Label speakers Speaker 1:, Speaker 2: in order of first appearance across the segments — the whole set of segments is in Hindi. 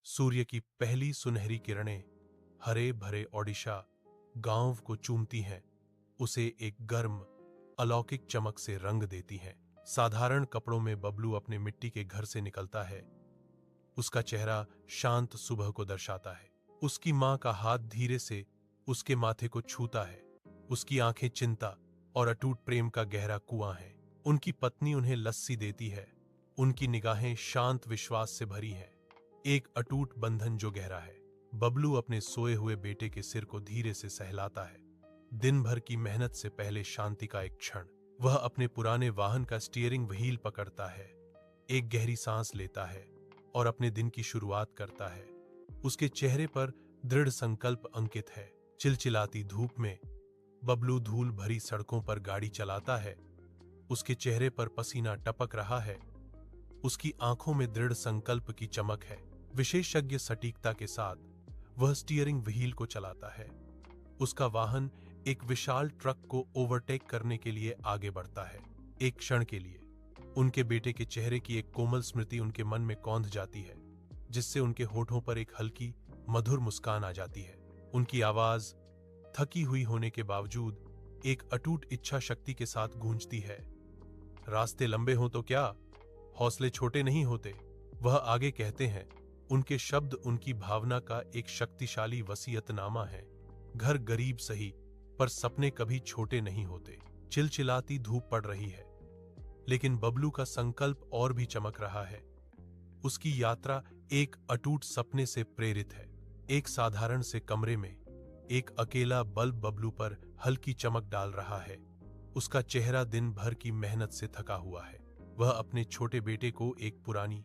Speaker 1: सूर्य की पहली सुनहरी किरणें हरे भरे ओडिशा गांव को चूमती हैं, उसे एक गर्म अलौकिक चमक से रंग देती हैं। साधारण कपड़ों में बबलू अपने मिट्टी के घर से निकलता है। उसका चेहरा शांत सुबह को दर्शाता है। उसकी मां का हाथ धीरे से उसके माथे को छूता है। उसकी आंखें चिंता और अटूट प्रेम का गहरा कुआं है। उनकी पत्नी उन्हें लस्सी देती है। उनकी निगाहें शांत विश्वास से भरी हैं, एक अटूट बंधन जो गहरा है। बबलू अपने सोए हुए बेटे के सिर को धीरे से सहलाता है। दिन भर की मेहनत से पहले शांति का एक क्षण। वह अपने पुराने वाहन का स्टीयरिंग व्हील पकड़ता है, एक गहरी सांस लेता है और अपने दिन की शुरुआत करता है। उसके चेहरे पर दृढ़ संकल्प अंकित है। चिलचिलाती धूप में बबलू धूल भरी सड़कों पर गाड़ी चलाता है। उसके चेहरे पर पसीना टपक रहा है। उसकी आंखों में दृढ़ संकल्प की चमक है। विशेषज्ञ सटीकता के साथ वह स्टीयरिंग व्हील को चलाता है। उसका वाहन एक विशाल ट्रक को ओवरटेक करने के लिए आगे बढ़ता है। एक क्षण के लिए उनके बेटे के चेहरे की एक कोमल स्मृति उनके मन में कौंध जाती है, जिससे उनके होठों पर एक हल्की मधुर मुस्कान आ जाती है। उनकी आवाज थकी हुई होने के बावजूद एक अटूट इच्छा शक्ति के साथ गूंजती है। रास्ते लंबे हों तो क्या, हौसले छोटे नहीं होते, वह आगे कहते हैं। उनके शब्द उनकी भावना का एक शक्तिशाली वसीयतनामा है। घर गरीब सही, पर सपने कभी छोटे नहीं होते। चिलचिलाती धूप पड़ रही है, लेकिन बबलू का संकल्प और भी चमक रहा है। उसकी यात्रा एक अटूट सपने से प्रेरित है। एक साधारण से कमरे में एक अकेला बल्ब बबलू पर हल्की चमक डाल रहा है। उसका चेहरा दिन भर की मेहनत से थका हुआ है। वह अपने छोटे बेटे को एक पुरानी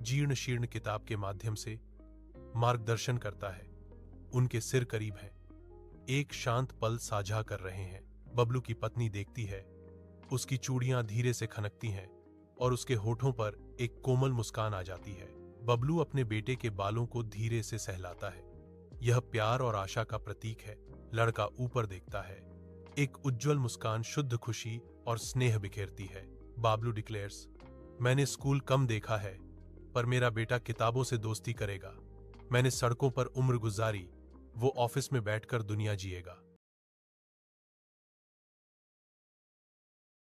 Speaker 1: जीर्ण शीर्ण किताब के माध्यम से मार्गदर्शन करता है। उनके सिर करीब है, एक शांत पल साझा कर रहे हैं। बबलू की पत्नी देखती है। उसकी चूड़ियां धीरे से खनकती हैं और उसके होठों पर एक कोमल मुस्कान आ जाती है। बबलू अपने बेटे के बालों को धीरे से सहलाता है। यह प्यार और आशा का प्रतीक है। लड़का ऊपर देखता है। एक उज्जवल मुस्कान शुद्ध खुशी और स्नेह बिखेरती है। बबलू डिक्लेयर्स, मैंने स्कूल कम देखा है, पर मेरा बेटा किताबों से दोस्ती करेगा। मैंने सड़कों पर उम्र गुजारी, वो ऑफिस में बैठकर दुनिया जिएगा।